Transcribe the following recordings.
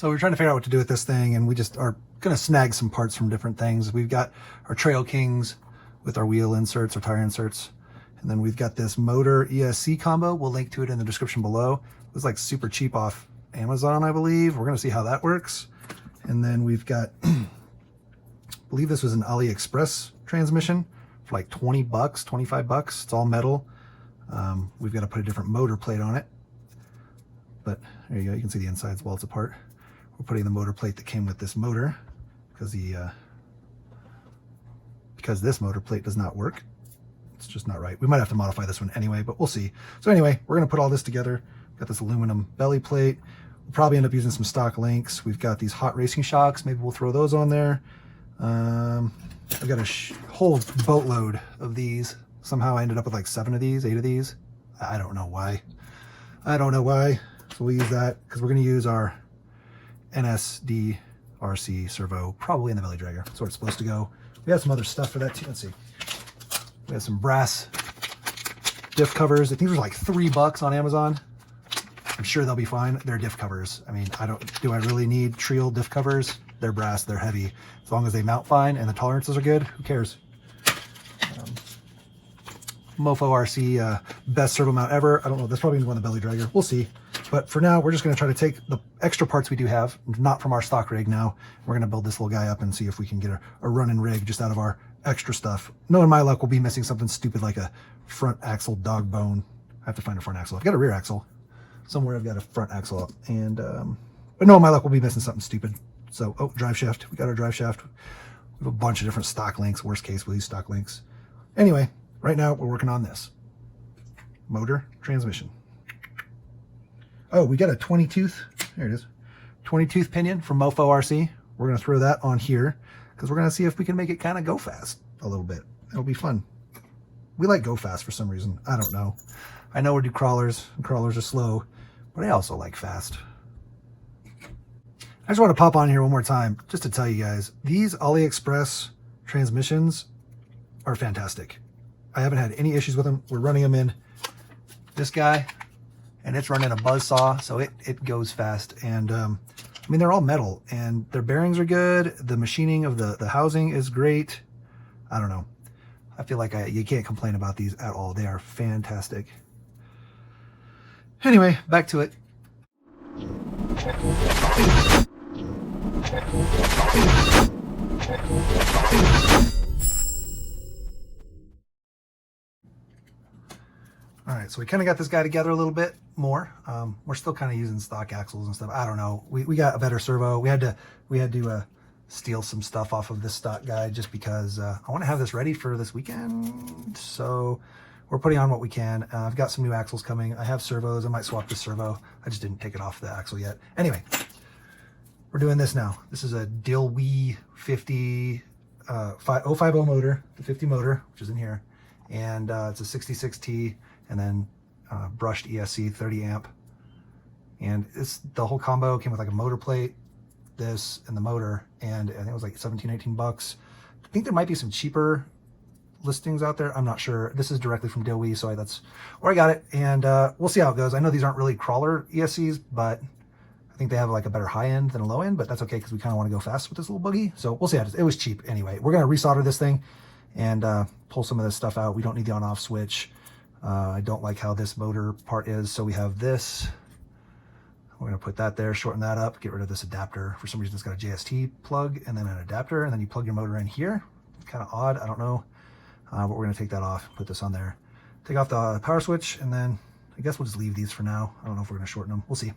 So we're trying to figure out what to do with this thing, and we just are going to snag some parts from different things. We've got our Trail Kings with our wheel inserts, our tire inserts. And then we've got this motor ESC combo. We'll link to it in the description below. It was like super cheap off Amazon, I believe. We're going to see how that works. And then we've got, I believe this was an AliExpress transmission for like 20 bucks, 25 bucks. It's all metal. We've got to put a different motor plate on it. But there you go. You can see the insides while it's apart. We're putting the motor plate that came with this motor because this motor plate does not work. It's just not right. We might have to modify this one anyway, but we'll see. So anyway, we're going to put all this together. We've got this aluminum belly plate. We'll probably end up using some stock links. We've got these hot racing shocks. Maybe we'll throw those on there. I've got a whole boatload of these. Somehow I ended up with like 7 of these, 8 of these. I don't know why. I don't know why. So we'll use that because we're going to use our NSD RC servo probably in the belly dragger. That's where it's supposed to go. We have some other stuff for that too. Let's see. We have some brass diff covers. I think there's like $3 on Amazon. I'm sure they'll be fine. They're diff covers. I mean, do I really need Trial diff covers? They're brass, they're heavy. As long as they mount fine and the tolerances are good, who cares? Mofo RC, best servo mount ever. I don't know, that's probably gonna go on the belly dragger. We'll see. But for now, we're just gonna try to take the extra parts we do have, not from our stock rig now. We're gonna build this little guy up and see if we can get a running rig just out of our extra stuff. Knowing my luck, we'll be missing something stupid like a front axle dog bone. I have to find a front axle. I've got a rear axle. Somewhere I've got a front axle up. And, but knowing my luck, we'll be missing something stupid. So, oh, drive shaft. We got our drive shaft. We have a bunch of different stock links. Worst case, we'll use stock links. Anyway, right now we're working on this. Motor, transmission. Oh, we got a 20-tooth. There it is. 20-tooth pinion from Mofo RC. We're going to throw that on here because we're going to see if we can make it kind of go fast a little bit. It'll be fun. We like go fast for some reason. I don't know. I know we do crawlers, and crawlers are slow, but I also like fast. I just want to pop on here one more time just to tell you guys, these AliExpress transmissions are fantastic. I haven't had any issues with them. We're running them in this guy, and it's running a buzzsaw, so it goes fast. And I mean, they're all metal, and their bearings are good. The machining of the housing is great. I don't know. I feel like you can't complain about these at all. They are fantastic. Anyway, back to it. All right, so we kind of got this guy together a little bit more. We're still kind of using stock axles and stuff. I don't know. We got a better servo. We had to steal some stuff off of this stock guy just because I want to have this ready for this weekend. So we're putting on what we can. I've got some new axles coming. I have servos. I might swap this servo. I just didn't take it off the axle yet. Anyway, we're doing this now. This is a Dilwee 050 motor, the 50 motor, which is in here. And it's a 66T and then brushed ESC 30 amp. And the whole combo came with like a motor plate, this, and the motor. And I think it was like 17, 18 bucks. I think there might be some cheaper listings out there. I'm not sure. This is directly from Dilwee, so that's where I got it. And we'll see how it goes. I know these aren't really crawler ESCs, but I think they have like a better high end than a low end, but that's okay because we kind of want to go fast with this little buggy. So we'll see how it is. It was cheap anyway. We're going to resolder this thing and pull some of this stuff out. We don't need the on-off switch. I don't like how this motor part is. So we have this. We're going to put that there, shorten that up, get rid of this adapter. For some reason, it's got a JST plug and then an adapter, and then you plug your motor in here. Kind of odd. I don't know. But we're going to take that off, put this on there. Take off the power switch, and then I guess we'll just leave these for now. I don't know if we're going to shorten them. We'll see.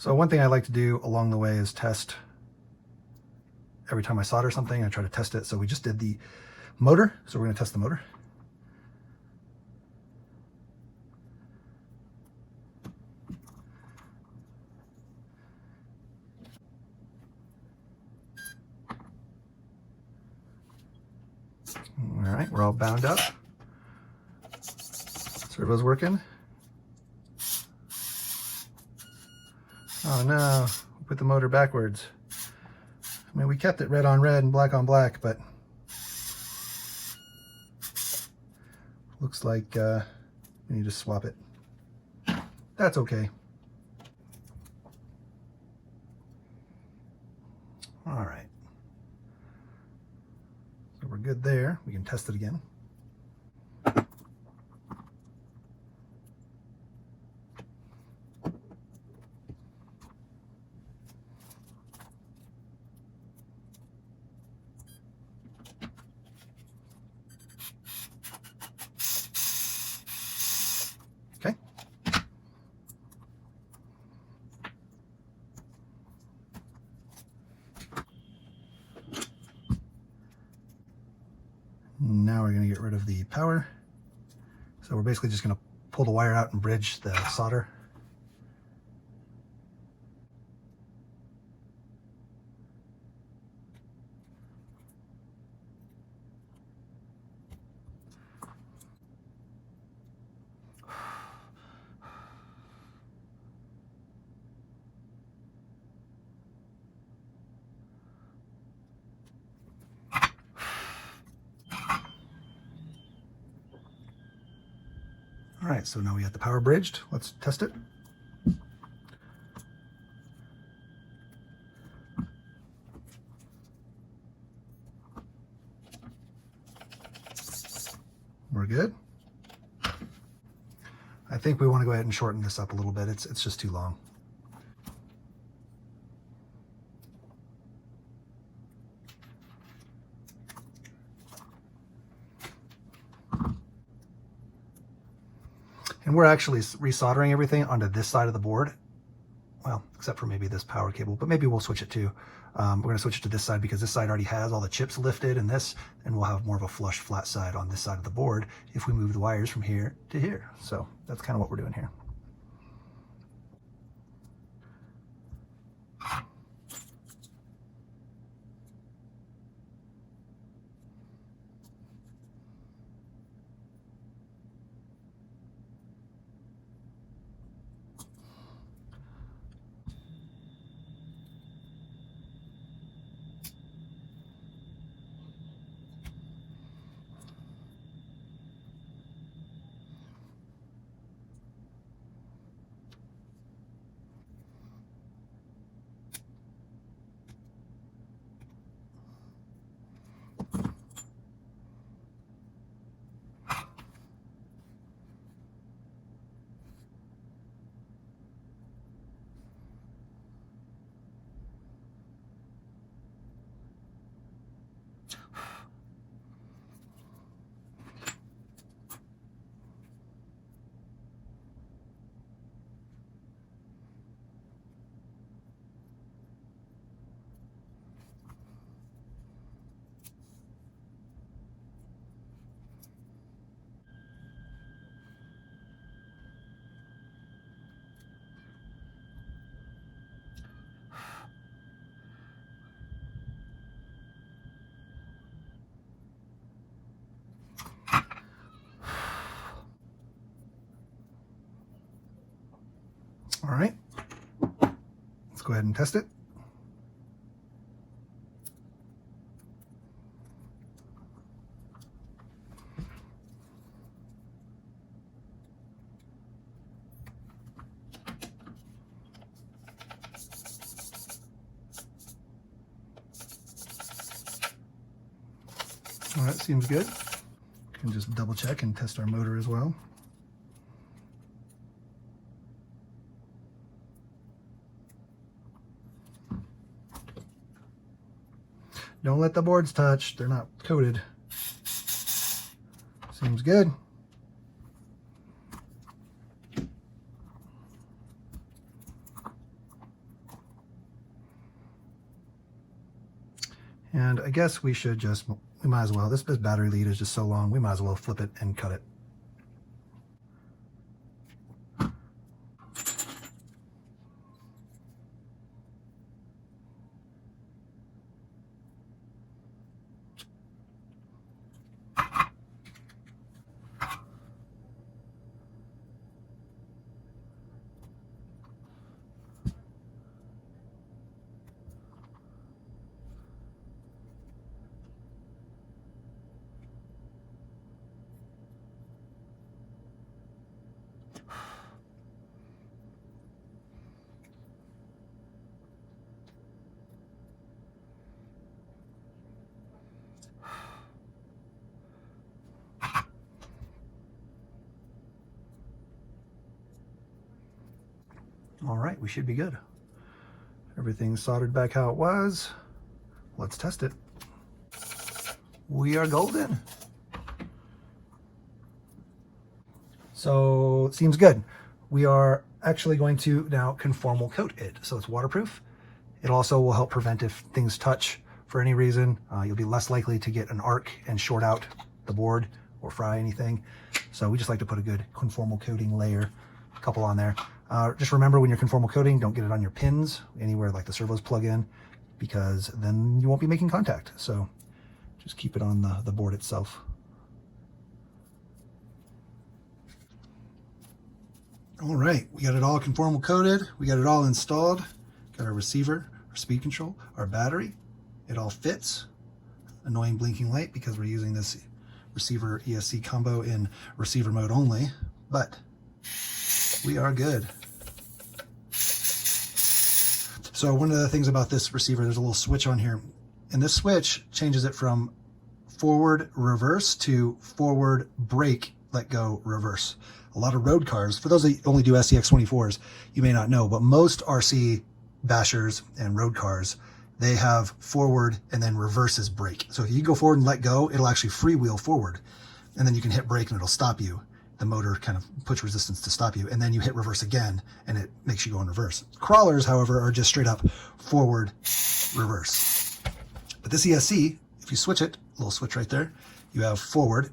So one thing I like to do along the way is test. Every time I solder something, I try to test it. So we just did the motor, so we're going to test the motor. All right, we're all bound up. Servo's working. Oh no, we put the motor backwards. I mean, we kept it red on red and black on black, but looks like we need to swap it. That's okay. All right. So we're good there. We can test it again. Okay. Now we're going to get rid of the power. So we're basically just going to pull the wire out and bridge the solder. All right, so now we got the power bridged. Let's test it. We're good. I think we want to go ahead and shorten this up a little bit. It's just too long. And we're actually resoldering everything onto this side of the board. Well, except for maybe this power cable, but maybe we'll switch it too. We're going to switch it to this side because this side already has all the chips lifted and this, and we'll have more of a flush flat side on this side of the board if we move the wires from here to here. So that's kind of what we're doing here. All right, let's go ahead and test it. All right, seems good. We can just double check and test our motor as well. Don't let the boards touch. They're not coated. Seems good. And I guess we should just, we might as well, this battery lead is just so long, we might as well flip it and cut it. All right, we should be good. Everything's soldered back how it was. Let's test it. We are golden. So it seems good. We are actually going to now conformal coat it. So it's waterproof. It also will help prevent if things touch for any reason. You'll be less likely to get an arc and short out the board or fry anything. So we just like to put a good conformal coating layer, a couple on there. Just remember when you're conformal coating, don't get it on your pins, anywhere like the servos plug in, because then you won't be making contact. So just keep it on the board itself. All right, we got it all conformal coated. We got it all installed. Got our receiver, our speed control, our battery. It all fits. Annoying blinking light because we're using this receiver ESC combo in receiver mode only, but we are good. So one of the things about this receiver, there's a little switch on here, and this switch changes it from forward reverse to forward brake, let go, reverse. A lot of road cars, for those that only do SCX24s, you may not know, but most RC bashers and road cars, they have forward and then reverses brake. So if you go forward and let go, it'll actually freewheel forward, and then you can hit brake and it'll stop you. The motor kind of puts resistance to stop you, and then you hit reverse again and it makes you go in reverse. Crawlers, however, are just straight up forward, reverse. But this ESC, if you switch it, little switch right there, you have forward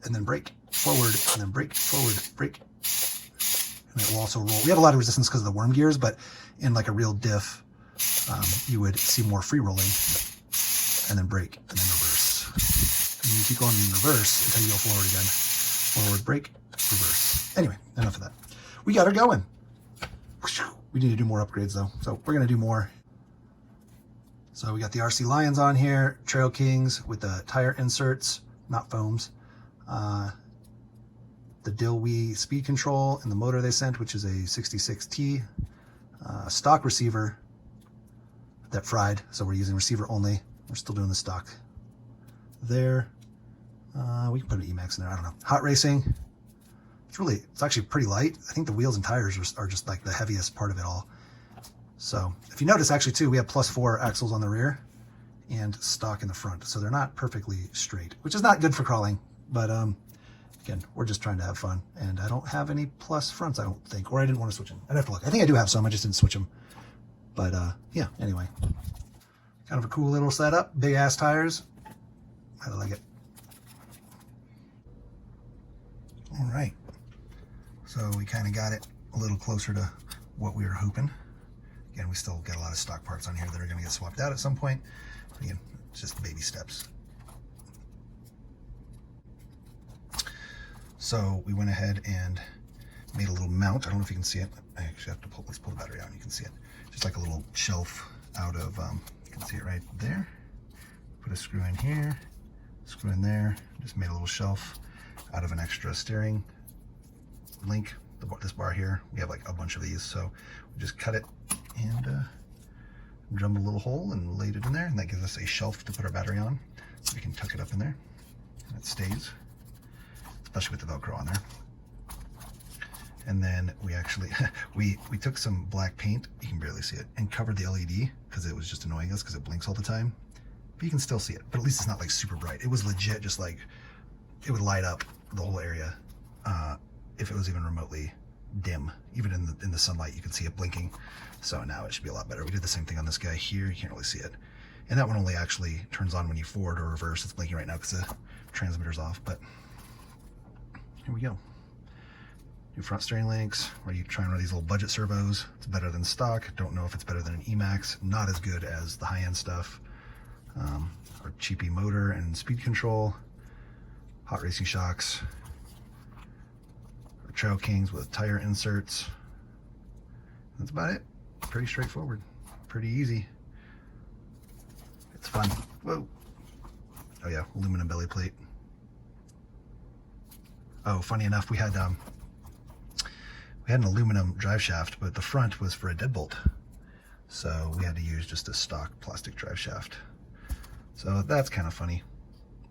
and then brake, forward and then brake, forward, brake, and it will also roll. We have a lot of resistance because of the worm gears, but in like a real diff, you would see more free rolling, and then brake and then reverse. And you keep going in reverse until you go forward again. Forward, brake, reverse. Anyway, enough of that. We got her going. We need to do more upgrades though, so we're gonna do more. So we got the RC Lions on here, Trail Kings with the tire inserts, not foams. The Dilwee speed control and the motor they sent, which is a 66T. Stock receiver that fried, so we're using receiver only. We're still doing the stock there. We can put an Emax in there, I don't know. Hot racing, it's actually pretty light. I think the wheels and tires are just like the heaviest part of it all. So if you notice, actually too, we have +4 axles on the rear and stock in the front, so they're not perfectly straight, which is not good for crawling, but again, we're just trying to have fun, and I don't have any plus fronts, I don't think, or I didn't want to switch them. I'd have to look. I think I do have some, I just didn't switch them. But yeah, anyway, kind of a cool little setup. Big ass tires, I like it. All right, so we kind of got it a little closer to what we were hoping. Again, we still got a lot of stock parts on here that are going to get swapped out at some point. Again, it's just baby steps. So we went ahead and made a little mount. I don't know if you can see it. I actually have to pull, let's pull the battery out and you can see it. Just like a little shelf out of, you can see it right there. Put a screw in here, screw in there. Just made a little shelf out of an extra steering link. This bar here, we have like a bunch of these, so we just cut it and drummed a little hole and laid it in there, and that gives us a shelf to put our battery on. So we can tuck it up in there and it stays, especially with the Velcro on there. And then we actually, we took some black paint, you can barely see it, and covered the LED because it was just annoying us because it blinks all the time. But you can still see it, but at least it's not like super bright. It was legit just like, it would light up the whole area if it was even remotely dim. Even in the sunlight, you could see it blinking. So now it should be a lot better. We did the same thing on this guy here. You can't really see it. And that one only actually turns on when you forward or reverse. It's blinking right now because the transmitter's off, but here we go. New front steering links, where you try and run these little budget servos. It's better than stock. Don't know if it's better than an Emax. Not as good as the high-end stuff. Our cheapy motor and speed control. Hot racing shocks. Our Trail Kings with tire inserts. That's about it. Pretty straightforward. Pretty easy. It's fun. Whoa. Oh yeah, aluminum belly plate. Oh, funny enough, we had an aluminum drive shaft, but the front was for a deadbolt. So we had to use just a stock plastic drive shaft. So that's kind of funny.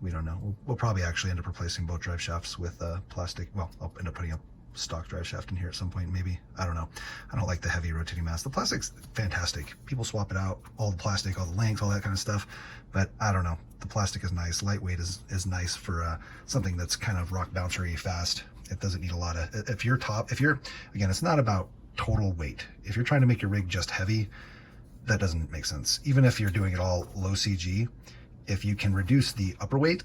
We don't know. We'll probably actually end up replacing both drive shafts with plastic. Well, I'll end up putting a stock drive shaft in here at some point, maybe. I don't know. I don't like the heavy rotating mass. The plastic's fantastic. People swap it out, all the plastic, all the length, all that kind of stuff. But I don't know. The plastic is nice. Lightweight is nice for something that's kind of rock bouncery fast. It doesn't need a lot of, again, it's not about total weight. If you're trying to make your rig just heavy, that doesn't make sense. Even if you're doing it all low CG, if you can reduce the upper weight,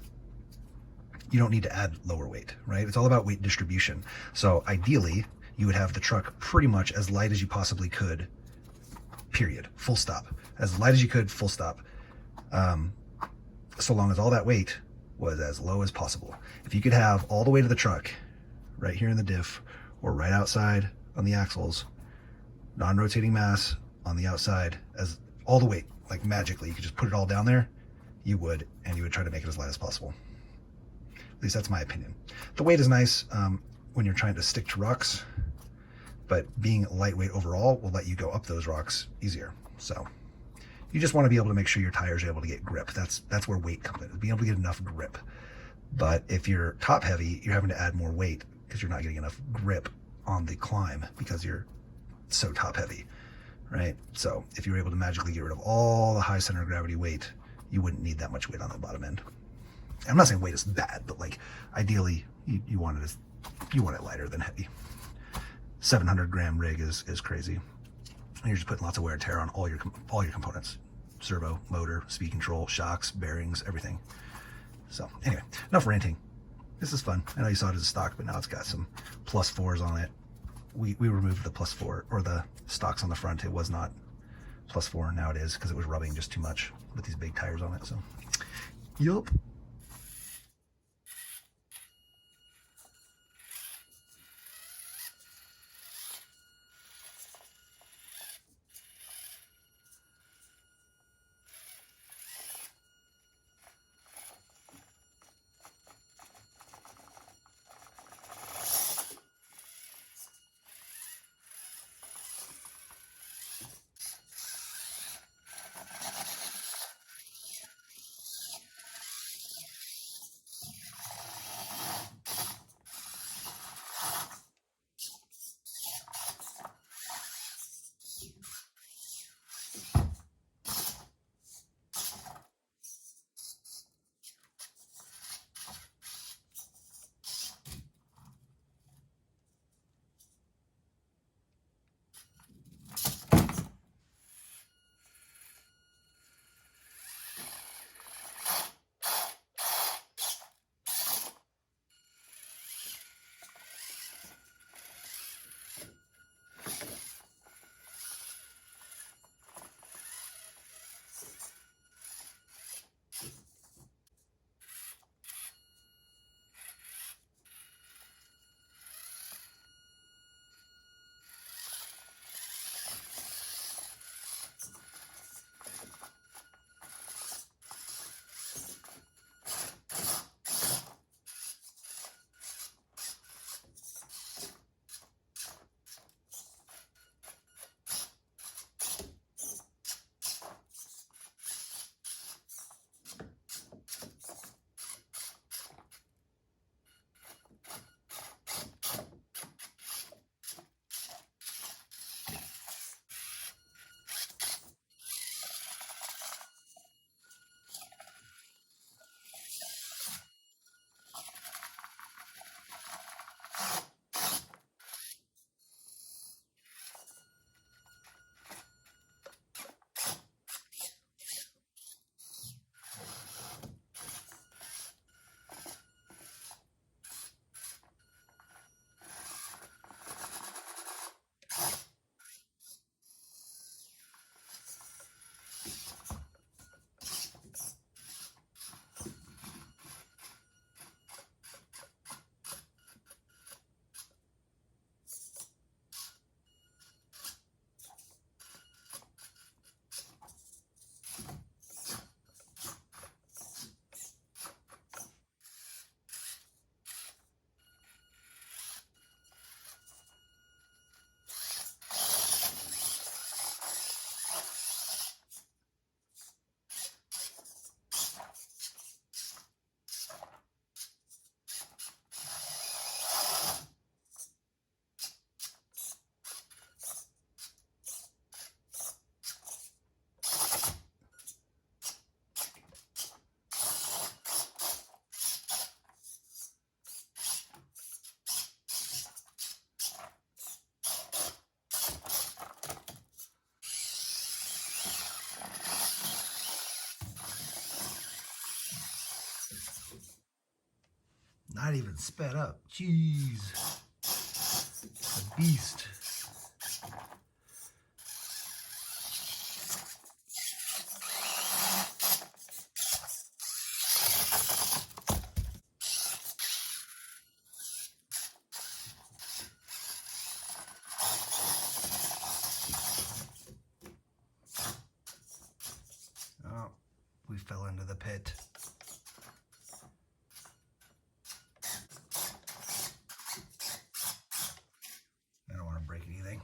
you don't need to add lower weight, right? It's all about weight distribution. So ideally, you would have the truck pretty much as light as you possibly could, period, full stop. As light as you could, full stop. So long as all that weight was as low as possible. If you could have all the weight of the truck right here in the diff or right outside on the axles, non-rotating mass on the outside, as all the weight, like magically, you could just put it all down there, you would, and you would try to make it as light as possible. At least that's my opinion. The weight is nice when you're trying to stick to rocks, but being lightweight overall will let you go up those rocks easier. So you just want to be able to make sure your tires are able to get grip. That's where weight comes in, being able to get enough grip. But if you're top heavy, you're having to add more weight because you're not getting enough grip on the climb because you're so top heavy, right? So if you were able to magically get rid of all the high center of gravity weight, you wouldn't need that much weight on the bottom end. I'm not saying weight is bad, but like ideally you want it lighter than heavy. 700 gram rig is crazy. And you're just putting lots of wear and tear on all your components. Servo, motor, speed control, shocks, bearings, everything. So anyway, enough ranting. This is fun. I know you saw it as a stock, but now it's got some +4s on it. We removed the +4 or the stocks on the front. It was not +4. Now it is because it was rubbing just too much with these big tires on it. So, yup. Not even sped up. Jeez. A beast. Oh, we fell into the pit. I don't want to break anything.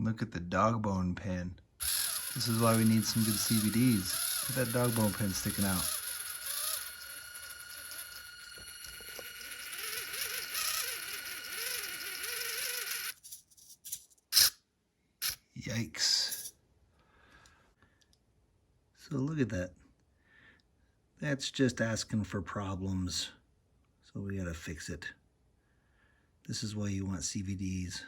Look at the dog bone pin. This is why we need some good CVDs. Look at that dog bone pin sticking out. Yikes. So look at that. That's just asking for problems. So we gotta fix it. This is why you want CVDs.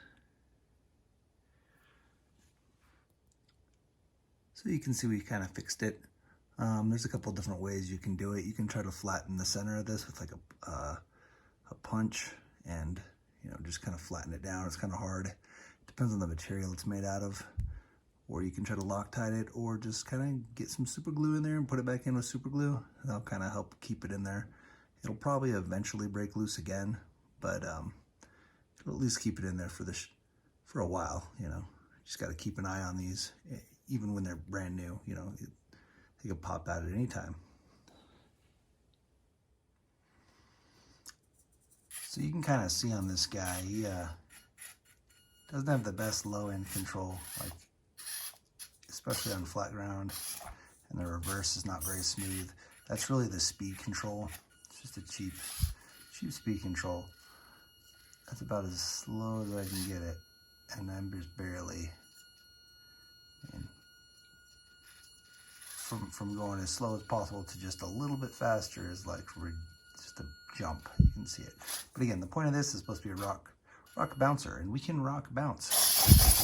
So you can see we kind of fixed it. There's a couple different ways you can do it. You can try to flatten the center of this with like a punch and, you know, just kind of flatten it down. It's kind of hard. Depends on the material it's made out of. Or you can try to Loctite it, or just kind of get some super glue in there and put it back in with super glue. That'll kind of help keep it in there. It'll probably eventually break loose again, but it'll at least keep it in there for a while, you know. Just got to keep an eye on these, even when they're brand new, you know. They could pop out at any time. So you can kind of see on this guy, he doesn't have the best low end control, like especially on flat ground, and the reverse is not very smooth. That's really the speed control. It's just a cheap speed control. That's about as slow as I can get it, and I'm just barely. From going as slow as possible to just a little bit faster is like just a jump. You can see it. But again, the point of this is supposed to be a rock bouncer, and we can rock bounce.